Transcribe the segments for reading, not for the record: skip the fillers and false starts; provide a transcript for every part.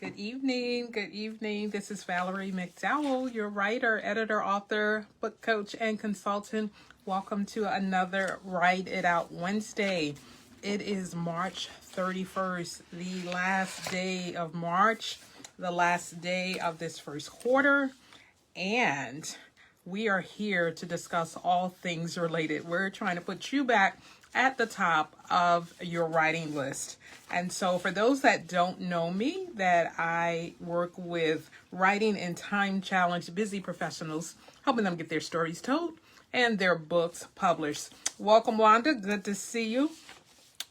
Good evening. Good evening. This is Valerie McDowell, your writer, editor, author, book coach, and consultant. Welcome to another Write It Out Wednesday. It is March 31st, the last day of March, the last day of this first quarter, and we are here to discuss all things related. We're trying to put you back at the top of your writing list. And so for those that don't know me, that I work with writing and time challenged busy professionals, helping them get their stories told and their books published. Welcome, Wanda. Good to see you.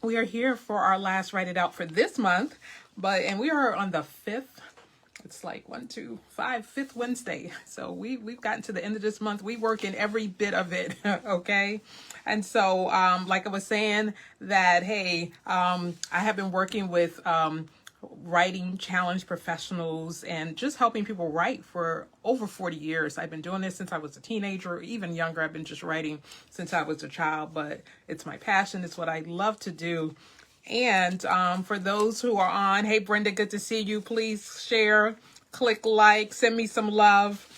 We are here for our last Write It Out for this month, and we are on the 5th. It's like 5th Wednesday. So we've gotten to the end of this month. We work in every bit of it. Okay. And so, like I was saying that, hey, I have been working with, writing challenge professionals and just helping people write for over 40 years. I've been doing this since I was a teenager, or even younger. I've been just writing since I was a child, but it's my passion. It's what I love to do. And for those who are on, hey, Brenda, good to see you. Please share, click like, send me some love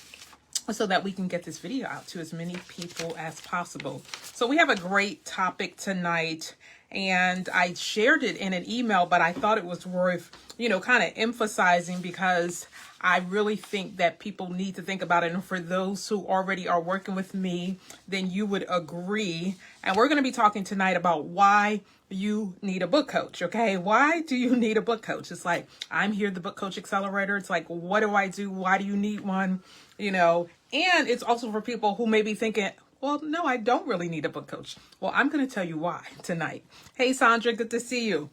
so that we can get this video out to as many people as possible. So we have a great topic tonight, and I shared it in an email, but I thought it was worth, kind of emphasizing because I really think that people need to think about it. And for those who already are working with me, then you would agree. And we're going to be talking tonight about why you need a book coach. Okay. Why do you need a book coach? It's like, I'm here, the Book Coach Accelerator. It's like, what do I do? Why do you need one? And it's also for people who may be thinking, well, no, I don't really need a book coach. Well, I'm going to tell you why tonight. Hey, Sandra, good to see you.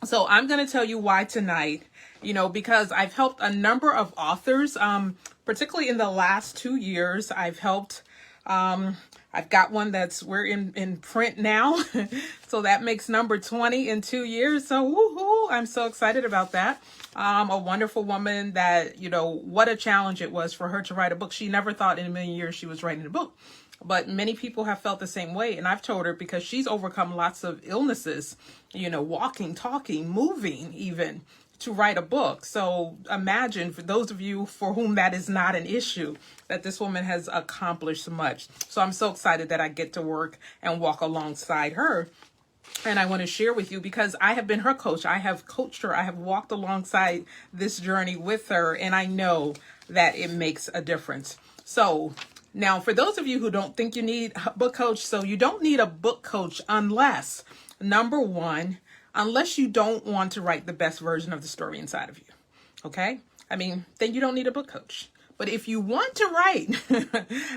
So I'm going to tell you why tonight, because I've helped a number of authors, particularly in the last 2 years. I've helped, I've got one we're in print now. So that makes number 20 in 2 years. So woohoo, I'm so excited about that. A wonderful woman that, what a challenge it was for her to write a book. She never thought in a million years she was writing a book. But many people have felt the same way. And I've told her, because she's overcome lots of illnesses, walking, talking, moving even, to write a book. So imagine, for those of you for whom that is not an issue, that this woman has accomplished much. So I'm so excited that I get to work and walk alongside her. And I want to share with you, because I have been her coach. I have coached her. I have walked alongside this journey with her. And I know that it makes a difference. So now, for those of you who don't think you need a book coach, so you don't need a book coach unless, number one, unless you don't want to write the best version of the story inside of you. Okay? Then you don't need a book coach. But if you want to write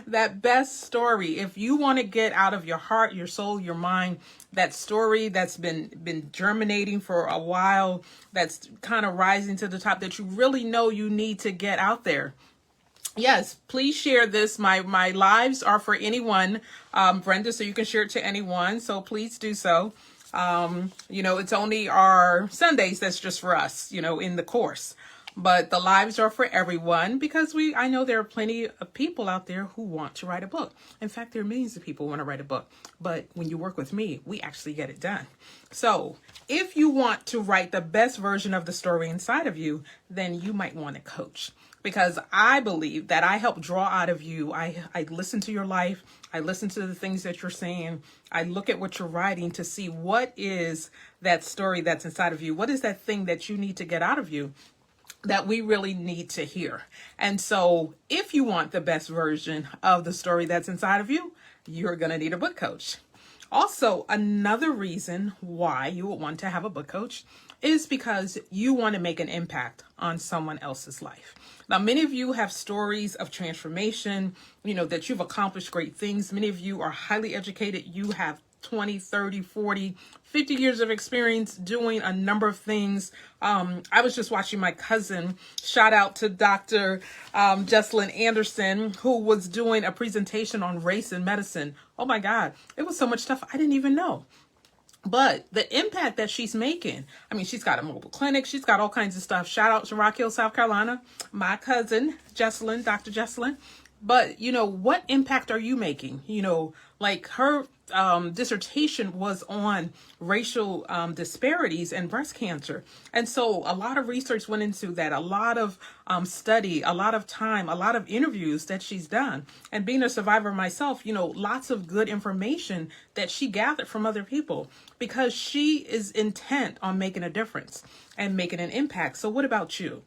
that best story, if you want to get out of your heart, your soul, your mind, that story that's been germinating for a while, that's kind of rising to the top, that you really know you need to get out there, yes, please share this. My lives are for anyone, Brenda, so you can share it to anyone. So please do so. It's only our Sundays that's just for us, in the course. But the lives are for everyone, because I know there are plenty of people out there who want to write a book. In fact, there are millions of people who want to write a book. But when you work with me, we actually get it done. So if you want to write the best version of the story inside of you, then you might want a coach. Because I believe that I help draw out of you. I listen to your life. I listen to the things that you're saying. I look at what you're writing to see what is that story that's inside of you. What is that thing that you need to get out of you that we really need to hear? And so if you want the best version of the story that's inside of you, you're going to need a book coach. Also, another reason why you would want to have a book coach is because you want to make an impact on someone else's life. Now, many of you have stories of transformation, that you've accomplished great things. Many of you are highly educated. You have 20, 30, 40, 50 years of experience doing a number of things. I was just watching my cousin, shout out to Dr. Jesslyn Anderson, who was doing a presentation on race in medicine. Oh my God, it was so much stuff I didn't even know. But the impact that she's making, she's got a mobile clinic. She's got all kinds of stuff. Shout out to Rock Hill, South Carolina, my cousin, Jesslyn, Dr. Jesslyn. But, what impact are you making? Like her dissertation was on racial disparities in breast cancer. And so a lot of research went into that, a lot of study, a lot of time, a lot of interviews that she's done. And being a survivor myself, lots of good information that she gathered from other people, because she is intent on making a difference and making an impact. So what about you?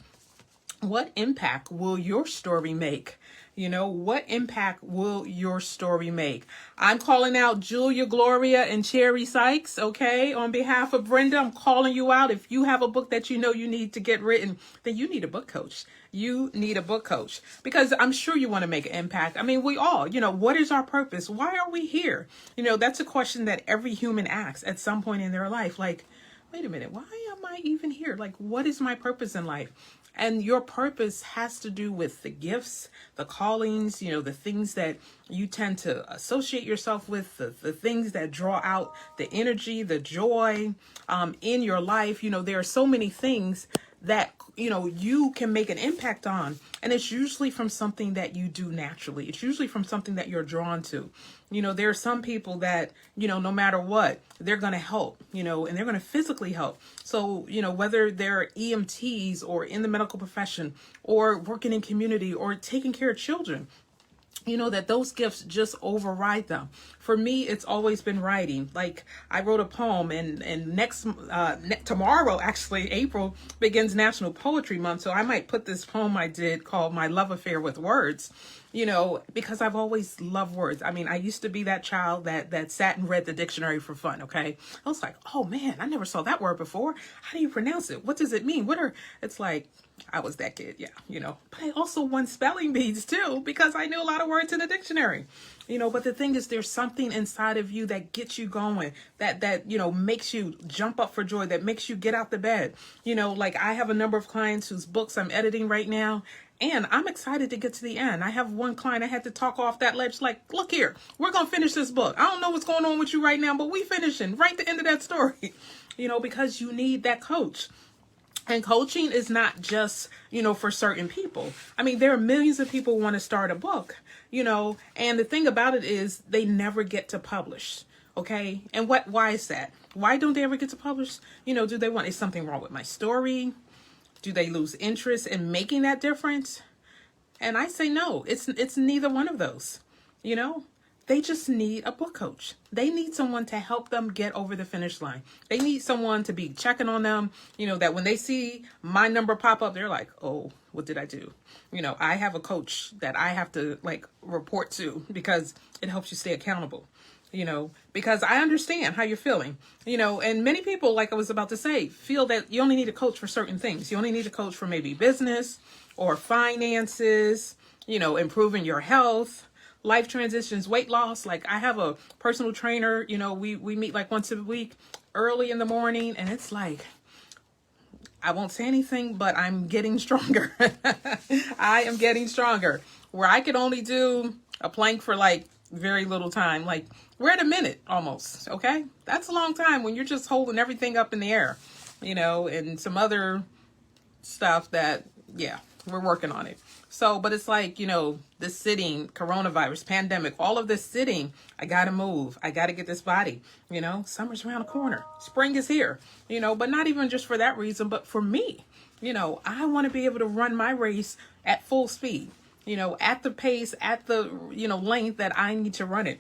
What impact will your story make? What impact will your story make? I'm calling out Julia, Gloria, and Cherry Sykes, okay? On behalf of Brenda, I'm calling you out. If you have a book that you need to get written, then you need a book coach. You need a book coach, because I'm sure you want to make an impact. I mean, we all, what is our purpose? Why are we here? That's a question that every human asks at some point in their life. Like, wait a minute, why am I even here? Like, what is my purpose in life? And your purpose has to do with the gifts, the callings, the things that you tend to associate yourself with, the things that draw out the energy, the joy in your life. There are so many things that, you can make an impact on. And it's usually from something that you do naturally. It's usually from something that you're drawn to. There are some people that, no matter what, they're going to help, and they're going to physically help. So, whether they're EMTs or in the medical profession or working in community or taking care of children, that those gifts just override them. For me, it's always been writing. Like, I wrote a poem, and tomorrow, actually, April, begins National Poetry Month. So I might put this poem I did called My Love Affair with Words, because I've always loved words. I mean, I used to be that child that sat and read the dictionary for fun, okay? I was like, oh man, I never saw that word before. How do you pronounce it? What does it mean? It's like, I was that kid, yeah, But I also won spelling bees too, because I knew a lot of words in the dictionary, But the thing is, there's something inside of you that gets you going, that makes you jump up for joy, that makes you get out the bed. Like, I have a number of clients whose books I'm editing right now, and I'm excited to get to the end. I have one client I had to talk off that ledge, like, look here, we're going to finish this book. I don't know what's going on with you right now, but we finishing right at the end of that story, because you need that coach. And coaching is not just, for certain people. I mean, there are millions of people who want to start a book, and the thing about it is they never get to publish. Okay. And why is that? Why don't they ever get to publish? Is something wrong with my story? Do they lose interest in making that difference? And I say, no, it's neither one of those, They just need a book coach. They need someone to help them get over the finish line. They need someone to be checking on them, that when they see my number pop up, they're like, oh, what did I do? I have a coach that I have to report to, because it helps you stay accountable, because I understand how you're feeling, and many people, like I was about to say, feel that you only need a coach for certain things. You only need a coach for maybe business or finances, improving your health, life transitions, weight loss. Like, I have a personal trainer, we meet like once a week early in the morning, and it's like, I won't say anything, but I'm getting stronger. I am getting stronger, where I could only do a plank for very little time. Like, we're at a minute almost. Okay. That's a long time when you're just holding everything up in the air, and some other stuff that, yeah, we're working on it. So, but it's like, this sitting, coronavirus, pandemic, all of this sitting, I got to move. I got to get this body, summer's around the corner. Spring is here, but not even just for that reason, but for me, I want to be able to run my race at full speed, at the pace, at the, length that I need to run it.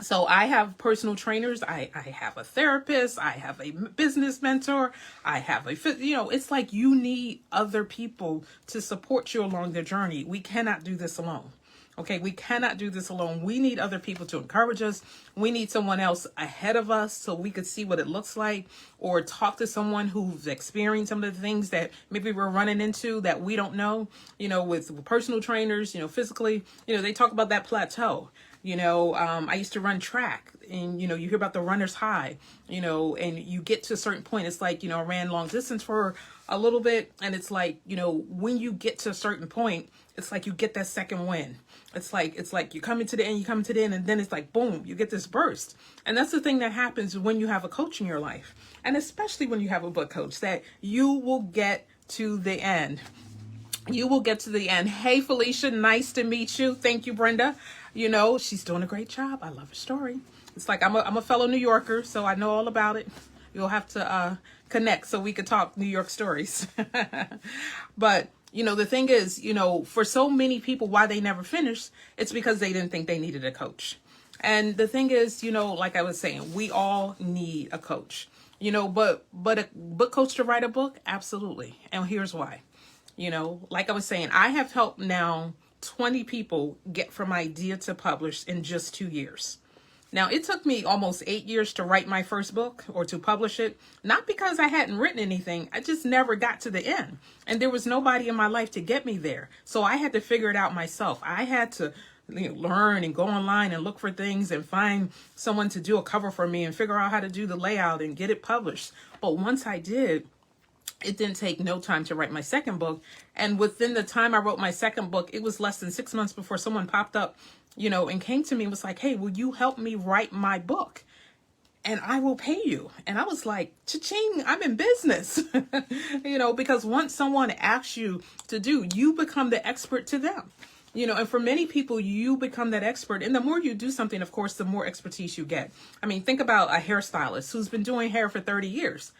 So I have personal trainers. I have a therapist. I have a business mentor. I have it's like you need other people to support you along the journey. We cannot do this alone. Okay. We cannot do this alone. We need other people to encourage us. We need someone else ahead of us so we could see what it looks like, or talk to someone who's experienced some of the things that maybe we're running into that we don't know, with personal trainers, physically, they talk about that plateau. I used to run track, and, you hear about the runner's high, and you get to a certain point. It's like, I ran long distance for a little bit, and it's like, when you get to a certain point, it's like you get that second win. It's like you come into the end, and then it's like, boom, you get this burst. And that's the thing that happens when you have a coach in your life. And especially when you have a book coach, that you will get to the end. You will get to the end. Hey, Felicia, nice to meet you. Thank you, Brenda. She's doing a great job. I love her story. It's like I'm a fellow New Yorker, so I know all about it. You'll have to connect so we could talk New York stories. But, the thing is, for so many people, why they never finished, it's because they didn't think they needed a coach. And the thing is, like I was saying, we all need a coach, but a book coach to write a book? Absolutely. And here's why. Like I was saying, I have helped now 20 people get from idea to publish in just 2 years. Now, it took me almost 8 years to write my first book or to publish it, not because I hadn't written anything. I just never got to the end. And there was nobody in my life to get me there. So I had to figure it out myself. I had to learn and go online and look for things and find someone to do a cover for me and figure out how to do the layout and get it published. But once I did, it didn't take no time to write my second book. And within the time I wrote my second book, it was less than 6 months before someone popped up, and came to me and was like, hey, will you help me write my book? And I will pay you. And I was like, cha-ching, I'm in business. Because once someone asks you to do, you become the expert to them. And for many people, you become that expert. And the more you do something, of course, the more expertise you get. I mean, think about a hairstylist who's been doing hair for 30 years.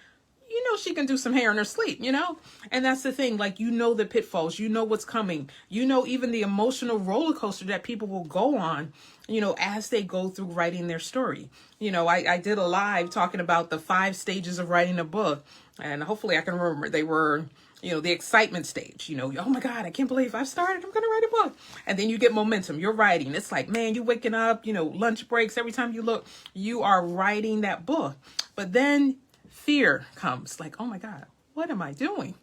She can do some hair in her sleep, and that's the thing. Like, the pitfalls, what's coming, even the emotional roller coaster that people will go on, as they go through writing their story. I did a live talking about the 5 stages of writing a book, and hopefully I can remember. They were, the excitement stage, oh my God, I can't believe I've started. I'm going to write a book. And then you get momentum. You're writing. It's like, man, you're waking up, lunch breaks. Every time you look, you are writing that book. But then fear comes, like, oh my God, what am I doing?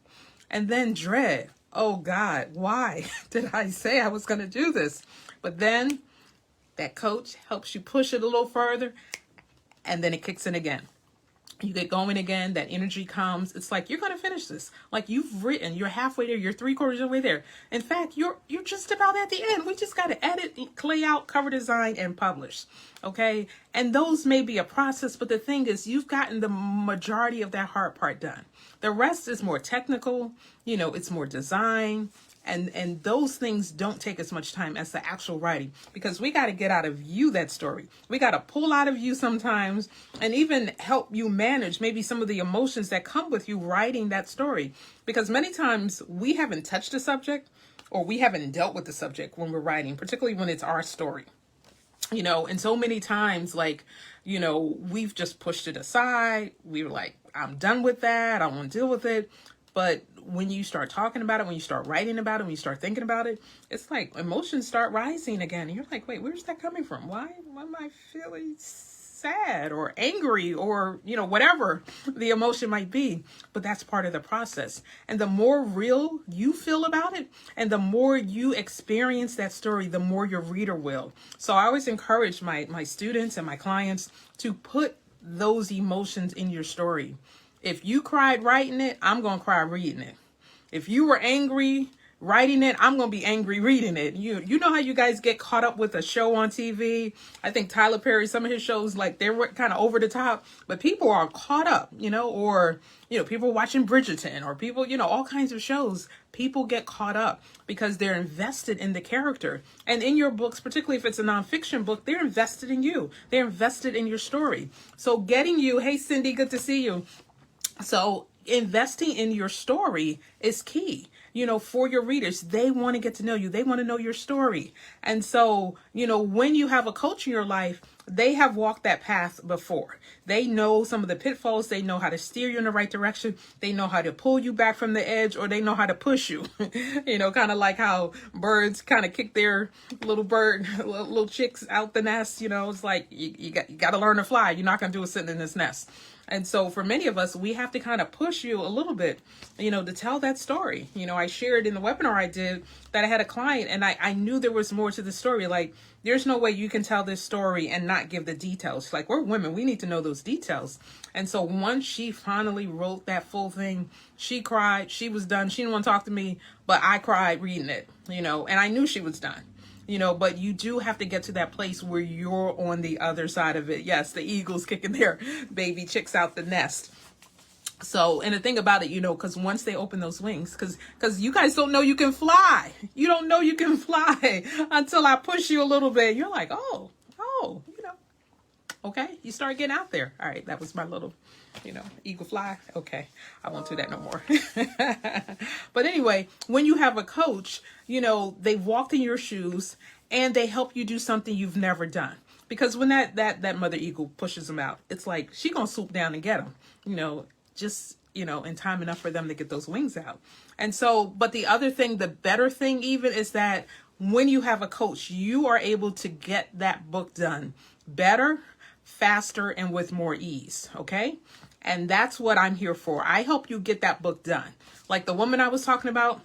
And then dread. Oh God, why did I say I was going to do this? But then that coach helps you push it a little further, and then it kicks in again. You get going again, that energy comes. It's like, you're going to finish this. Like, you've written, you're halfway there, you're 3/4 of the way there. In fact, you're just about at the end. We just got to edit, lay out, cover design, and publish. Okay. And those may be a process, but the thing is, you've gotten the majority of that hard part done. The rest is more technical, it's more design. And those things don't take as much time as the actual writing, because we got to get out of you that story. We got to pull out of you sometimes, and even help you manage maybe some of the emotions that come with you writing that story. Because many times we haven't touched the subject, or we haven't dealt with the subject when we're writing, particularly when it's our story. And so many times, like, we've just pushed it aside. We were like, I'm done with that. I don't want to deal with it. But when you start talking about it, when you start writing about it, when you start thinking about it, it's like emotions start rising again. And you're like, wait, where's that coming from? Why am I feeling sad or angry or, whatever the emotion might be? But that's part of the process. And the more real you feel about it, and the more you experience that story, the more your reader will. So I always encourage my students and my clients to put those emotions in your story. If you cried writing it, I'm going to cry reading it. If you were angry writing it, I'm going to be angry reading it. You know how you guys get caught up with a show on TV? I think Tyler Perry, some of his shows, like, they were kind of over the top, but people are caught up, or, people watching Bridgerton, or people, all kinds of shows. People get caught up because they're invested in the character. And in your books, particularly if it's a nonfiction book, they're invested in you. They're invested in your story. So getting you, hey, Cindy, good to see you. So investing in your story is key, for your readers. They want to get to know you. They want to know your story. And so, when you have a coach in your life, they have walked that path before. They know some of the pitfalls. They know how to steer you in the right direction. They know how to pull you back from the edge, or they know how to push you, kind of like how birds kind of kick their little chicks out the nest. It's like, you got to learn to fly. You're not going to do it sitting in this nest. And so for many of us, we have to kind of push you a little bit, to tell that story. I shared in the webinar I did that I had a client, and I knew there was more to the story. Like, there's no way you can tell this story and not give the details. Like, we're women, we need to know those details. And so once she finally wrote that full thing, she cried, she was done. She didn't want to talk to me, but I cried reading it, and I knew she was done. But you do have to get to that place where you're on the other side of it. Yes, the eagle's kicking their baby chicks out the nest. So, and the thing about it, because once they open those wings, because you guys don't know you can fly. You don't know you can fly until I push you a little bit. You're like, oh, Okay, you start getting out there. All right, that was my little, eagle fly. Okay, I won't do that no more. But anyway, when you have a coach, they walked in your shoes and they help you do something you've never done. Because when that mother eagle pushes them out, it's like she gonna swoop down and get them, just in time enough for them to get those wings out. And so, but the other thing, the better thing even, is that when you have a coach, you are able to get that book done better, faster, and with more ease. Okay. And that's what I'm here for. I help you get that book done. Like the woman I was talking about,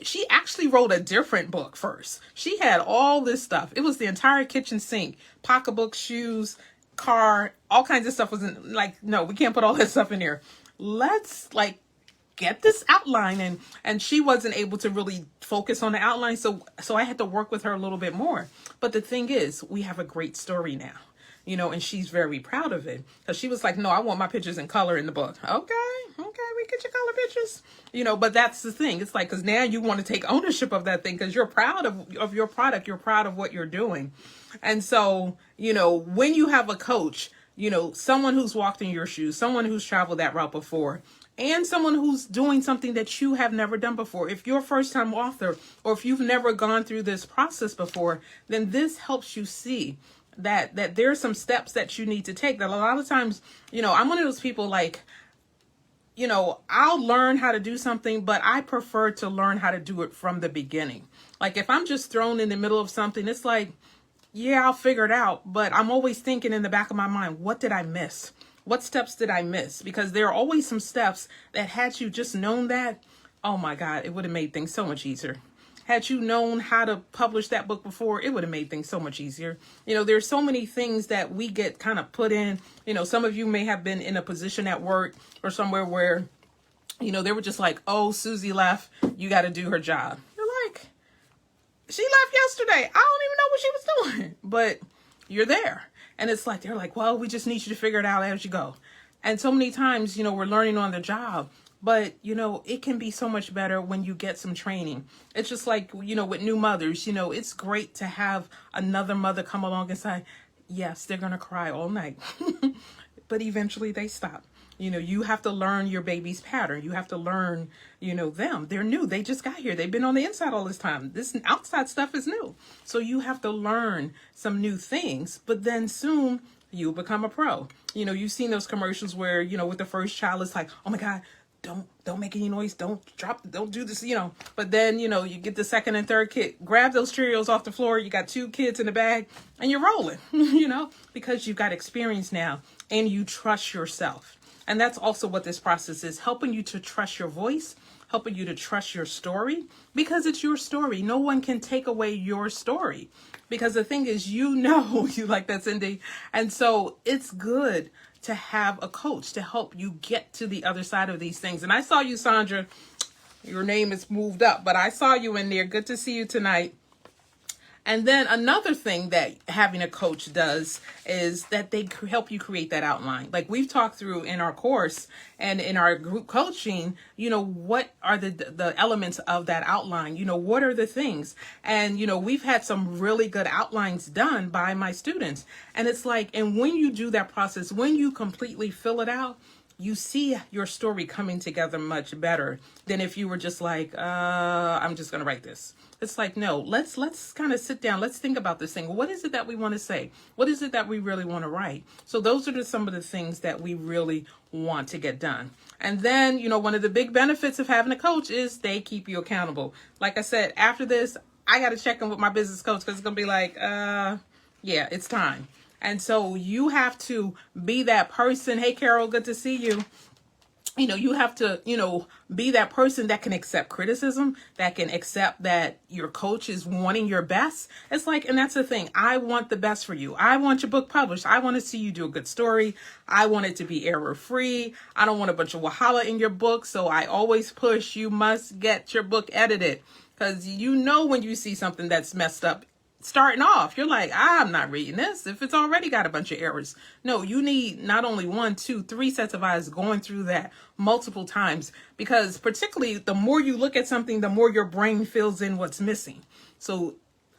she actually wrote a different book first. She had all this stuff. It was the entire kitchen sink, pocketbook, shoes, car, all kinds of stuff. Wasn't like, no, we can't put all that stuff in here. Let's get this outline. And she wasn't able to really focus on the outline. So I had to work with her a little bit more. But the thing is, we have a great story now, and she's very proud of it. Because she was like, no, I want my pictures in color in the book. Okay, we get your color pictures. But that's the thing. It's like, because now you want to take ownership of that thing because you're proud of your product. You're proud of what you're doing. And so, when you have a coach, someone who's walked in your shoes, someone who's traveled that route before, and someone who's doing something that you have never done before. If you're a first-time author, or if you've never gone through this process before, then this helps you see that there are some steps that you need to take. That a lot of times, I'm one of those people I'll learn how to do something, but I prefer to learn how to do it from the beginning. Like if I'm just thrown in the middle of something, it's like, yeah, I'll figure it out. But I'm always thinking in the back of my mind, what did I miss? What steps did I miss? Because there are always some steps that had you just known that, oh my God, it would have made things so much easier. Had you known how to publish that book before, it would have made things so much easier. There's so many things that we get kind of put in. Some of you may have been in a position at work or somewhere where, they were just like, oh, Susie left. You got to do her job. You're like, she left yesterday. I don't even know what she was doing. But you're there. And it's like, they're like, well, we just need you to figure it out as you go. And so many times, we're learning on the job. But, it can be so much better when you get some training. It's just like, with new mothers, it's great to have another mother come along and say, yes, they're going to cry all night. But eventually they stop. You have to learn your baby's pattern. You have to learn, them. They're new. They just got here. They've been on the inside all this time. This outside stuff is new. So you have to learn some new things. But then soon you'll become a pro. You've seen those commercials where, with the first child, it's like, oh my God, don't make any noise. Don't do this, But then, you get the second and third kid, grab those Cheerios off the floor. You got 2 kids in the bag and you're rolling, because you've got experience now and you trust yourself. And that's also what this process is, helping you to trust your voice, helping you to trust your story, because it's your story. No one can take away your story, because the thing is, you like that, Cindy. And so it's good to have a coach to help you get to the other side of these things. And I saw you, Sandra. Your name is moved up, but I saw you in there. Good to see you tonight. And then another thing that having a coach does is that they help you create that outline. Like we've talked through in our course and in our group coaching, what are the elements of that outline? What are the things? And, we've had some really good outlines done by my students. And it's like, and when you do that process, when you completely fill it out, you see your story coming together much better than if you were just like, I'm just going to write this. It's like, no, let's kind of sit down. Let's think about this thing. What is it that we want to say? What is it that we really want to write? So those are some of the things that we really want to get done. And then, one of the big benefits of having a coach is they keep you accountable. Like I said, after this, I got to check in with my business coach because it's going to be like, yeah, it's time. And so you have to be that person. Hey, Carol, good to see you. You have to, be that person that can accept criticism, that can accept that your coach is wanting your best. It's like, and that's the thing. I want the best for you. I want your book published. I want to see you do a good story. I want it to be error-free. I don't want a bunch of wahala in your book. So I always push, you must get your book edited, because when you see something that's messed up, starting off, you're like, I'm not reading this if it's already got a bunch of errors. No, you need not only 1, 2, 3 sets of eyes going through that multiple times, because particularly the more you look at something, the more your brain fills in what's missing. So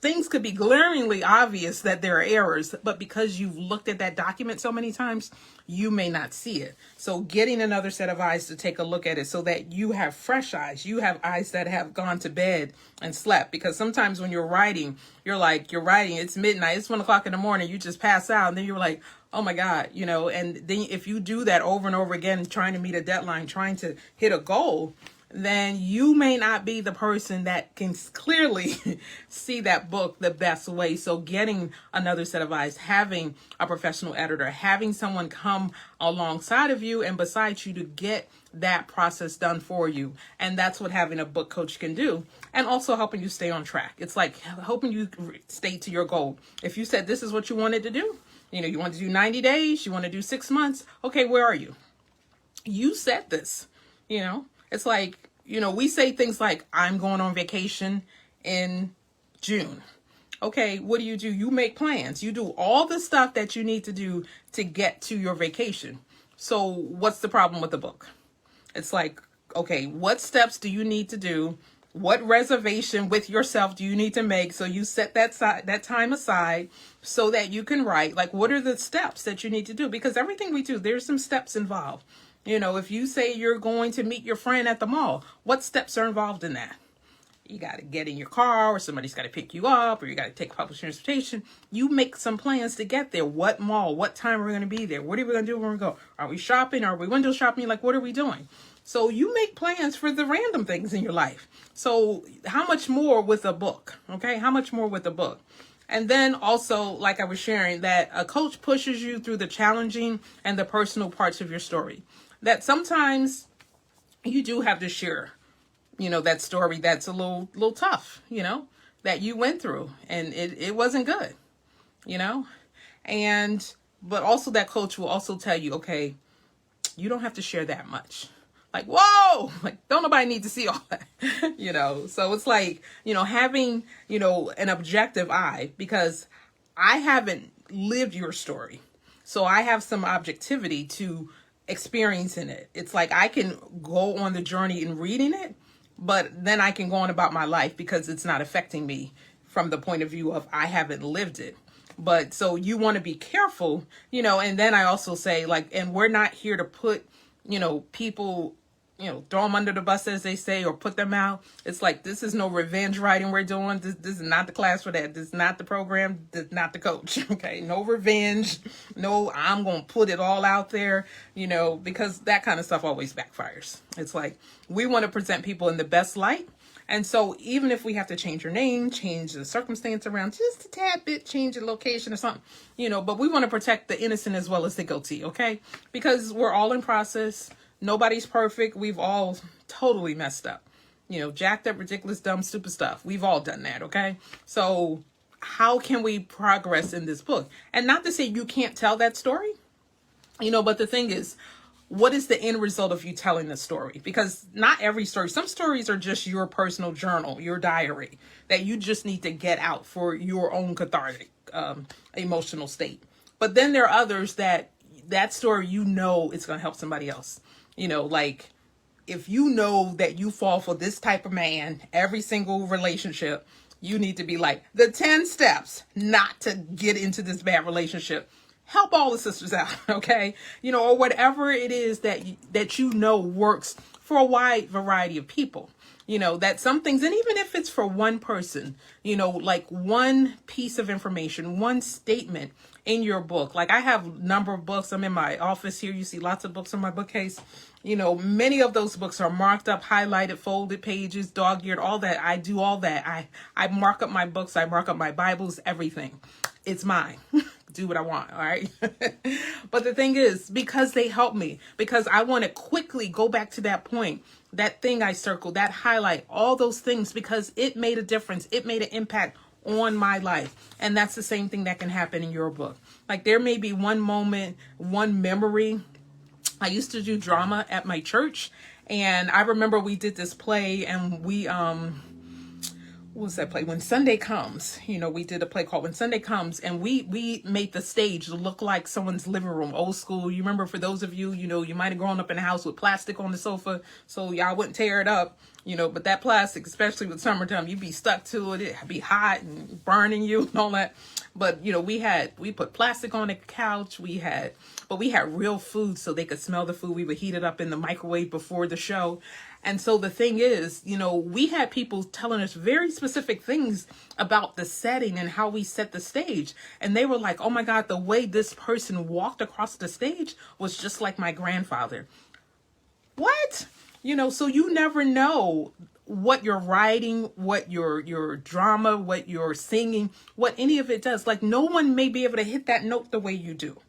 things could be glaringly obvious that there are errors, but because you've looked at that document so many times, you may not see it. So getting another set of eyes to take a look at it so that you have fresh eyes, you have eyes that have gone to bed and slept. Because sometimes when you're writing, it's midnight, it's 1 o'clock in the morning, you just pass out, and then you're like, oh my God, and then if you do that over and over again, trying to meet a deadline, trying to hit a goal, then you may not be the person that can clearly see that book the best way. So getting another set of eyes, having a professional editor, having someone come alongside of you and beside you to get that process done for you. And that's what having a book coach can do. And also helping you stay on track. It's like helping you stay to your goal. If you said this is what you wanted to do, you want to do 90 days, you want to do 6 months. Okay, where are you? You said this, It's like, we say things like, I'm going on vacation in June. Okay, what do? You make plans. You do all the stuff that you need to do to get to your vacation. So what's the problem with the book? It's like, okay, what steps do you need to do? What reservation with yourself do you need to make? So you set that time aside so that you can write. Like, what are the steps that you need to do? Because everything we do, there's some steps involved. If you say you're going to meet your friend at the mall, what steps are involved in that? You got to get in your car, or somebody's got to pick you up, or you got to take public transportation. You make some plans to get there. What mall? What time are we going to be there? What are we going to do when we go? Are we shopping? Are we window shopping? Like, what are we doing? So you make plans for the random things in your life. So how much more with a book? Okay, how much more with a book? And then also, like I was sharing, that a coach pushes you through the challenging and the personal parts of your story. That sometimes you do have to share, that story that's a little tough, that you went through, and it wasn't good, but also that coach will also tell you, okay, you don't have to share that much. Like, whoa, like, don't nobody need to see all that, So it's like, having, an objective eye, because I haven't lived your story. So I have some objectivity to experiencing it. It's like I can go on the journey in reading it, but then I can go on about my life because it's not affecting me from the point of view of I haven't lived it. But so you want to be careful, and then I also say, like, and we're not here to put, people, throw them under the bus, as they say, or put them out. It's like, this is no revenge writing we're doing. This is not the class for that. This is not the program. This is not the coach. Okay. No revenge. No, I'm going to put it all out there, because that kind of stuff always backfires. It's like, we want to present people in the best light. And so even if we have to change your name, change the circumstance around just a tad bit, change the location or something, but we want to protect the innocent as well as the guilty. Okay. Because we're all in process. Nobody's perfect. We've all totally messed up, jacked up, ridiculous, dumb, stupid stuff. We've all done that. Okay. So how can we progress in this book? And not to say you can't tell that story, but the thing is, what is the end result of you telling the story? Because not every story, some stories are just your personal journal, your diary that you just need to get out for your own cathartic, emotional state. But then there are others that story, it's going to help somebody else. Like if you know that you fall for this type of man, every single relationship, you need to be like the 10 steps not to get into this bad relationship. Help all the sisters out. Okay. Or whatever it is that works for a wide variety of people, that some things, and even if it's for one person, like one piece of information, one statement in your book. Like I have a number of books. I'm in my office here. You see lots of books on my bookcase. Many of those books are marked up, highlighted, folded pages, dog-eared, all that. I do all that. I mark up my books. I mark up my Bibles, everything. It's mine. Do what I want. All right. But the thing is, because they help me, because I want to quickly go back to that point, that thing I circled, that highlight, all those things, because it made a difference. It made an impact on my life. And that's the same thing that can happen in your book. Like there may be one moment, one memory. I used to do drama at my church, and I remember we did this play, and we what was that play? When Sunday Comes, we did a play called When Sunday Comes, and we made the stage look like someone's living room, old school. You remember, for those of you, you might have grown up in a house with plastic on the sofa, so y'all wouldn't tear it up. but that plastic, especially with summertime, you be stuck to it. It'd be hot and burning you and all that. But, we put plastic on the couch. But we had real food so they could smell the food. We would heat it up in the microwave before the show. And so the thing is, we had people telling us very specific things about the setting and how we set the stage. And they were like, oh my God, the way this person walked across the stage was just like my grandfather. What? So you never know what you're writing, what your drama, what you're singing, what any of it does. Like no one may be able to hit that note the way you do.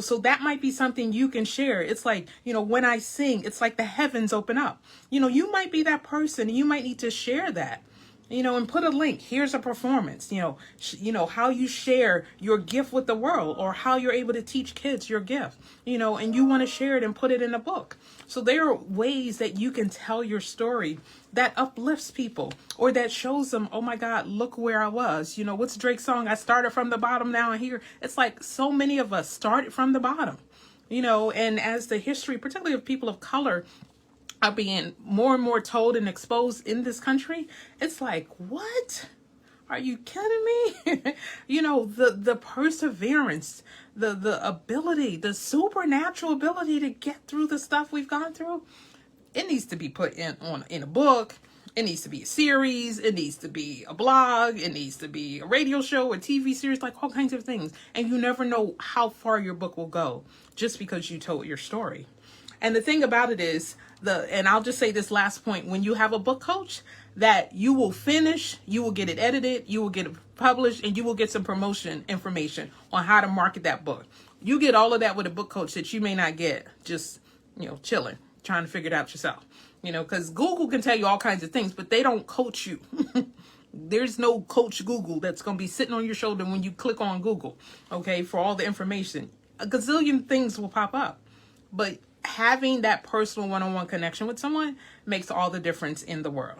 So that might be something you can share. It's like, when I sing, it's like the heavens open up. You might be that person. You might need to share that, and put a link. Here's a performance, how you share your gift with the world, or how you're able to teach kids your gift, and you want to share it and put it in a book. So there are ways that you can tell your story that uplifts people, or that shows them, oh my God, look where I was. What's Drake's song? I started from the bottom, now I'm here. It's like so many of us started from the bottom, and as the history, particularly of people of color, are being more and more told and exposed in this country, it's like, what? Are you kidding me? The perseverance, the ability, the supernatural ability to get through the stuff we've gone through. It needs to be put in a book. It needs to be a series. It needs to be a blog. It needs to be a radio show, a TV series, like all kinds of things. And you never know how far your book will go just because you told your story. And the thing about it is, and I'll just say this last point, when you have a book coach, that you will finish, you will get it edited, you will get it published, and you will get some promotion information on how to market that book. You get all of that with a book coach that you may not get just, chilling, trying to figure it out yourself. Because Google can tell you all kinds of things, but they don't coach you. There's no coach Google that's going to be sitting on your shoulder when you click on Google, okay, for all the information. A gazillion things will pop up. But having that personal one-on-one connection with someone makes all the difference in the world.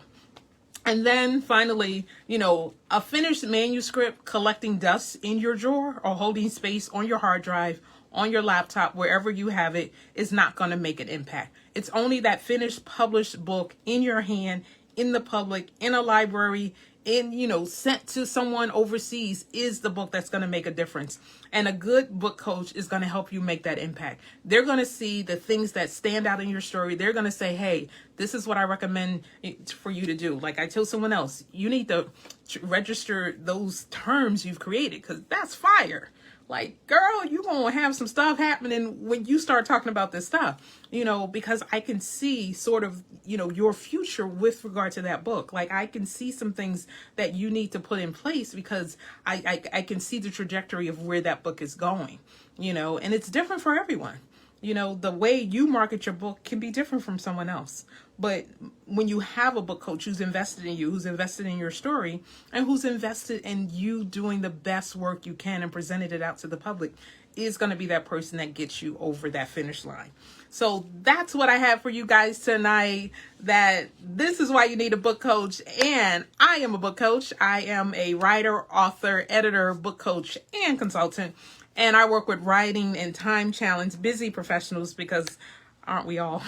And then finally, a finished manuscript collecting dust in your drawer or holding space on your hard drive, on your laptop, wherever you have it, is not going to make an impact. It's only that finished published book in your hand, in the public, in a library, sent to someone overseas is the book that's going to make a difference. And a good book coach is going to help you make that impact. They're going to see the things that stand out in your story. They're going to say, hey, this is what I recommend for you to do. Like I told someone else, you need to register those terms you've created, because that's fire. Like, girl, you're going to have some stuff happening when you start talking about this stuff, because I can see sort of, your future with regard to that book. Like, I can see some things that you need to put in place, because I can see the trajectory of where that book is going, and it's different for everyone. The way you market your book can be different from someone else. But when you have a book coach who's invested in you, who's invested in your story, and who's invested in you doing the best work you can and presented it out to the public, is going to be that person that gets you over that finish line. So that's what I have for you guys tonight, that this is why you need a book coach. And I am a book coach. I am a writer, author, editor, book coach, and consultant. And I work with writing and time challenged busy professionals, because aren't we all?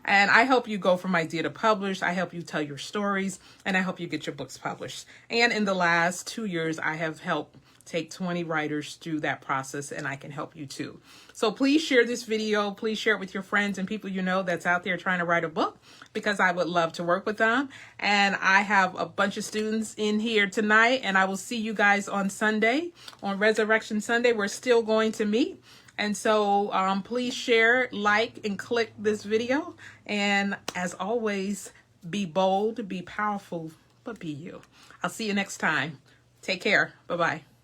And I help you go from idea to publish. I help you tell your stories, and I help you get your books published. And in the last 2 years, I have helped take 20 writers through that process, and I can help you too. So please share this video. Please share it with your friends and people that's out there trying to write a book, because I would love to work with them. And I have a bunch of students in here tonight, and I will see you guys on Sunday, on Resurrection Sunday. We're still going to meet. And so please share, like, and click this video. And as always, be bold, be powerful, but be you. I'll see you next time. Take care. Bye-bye.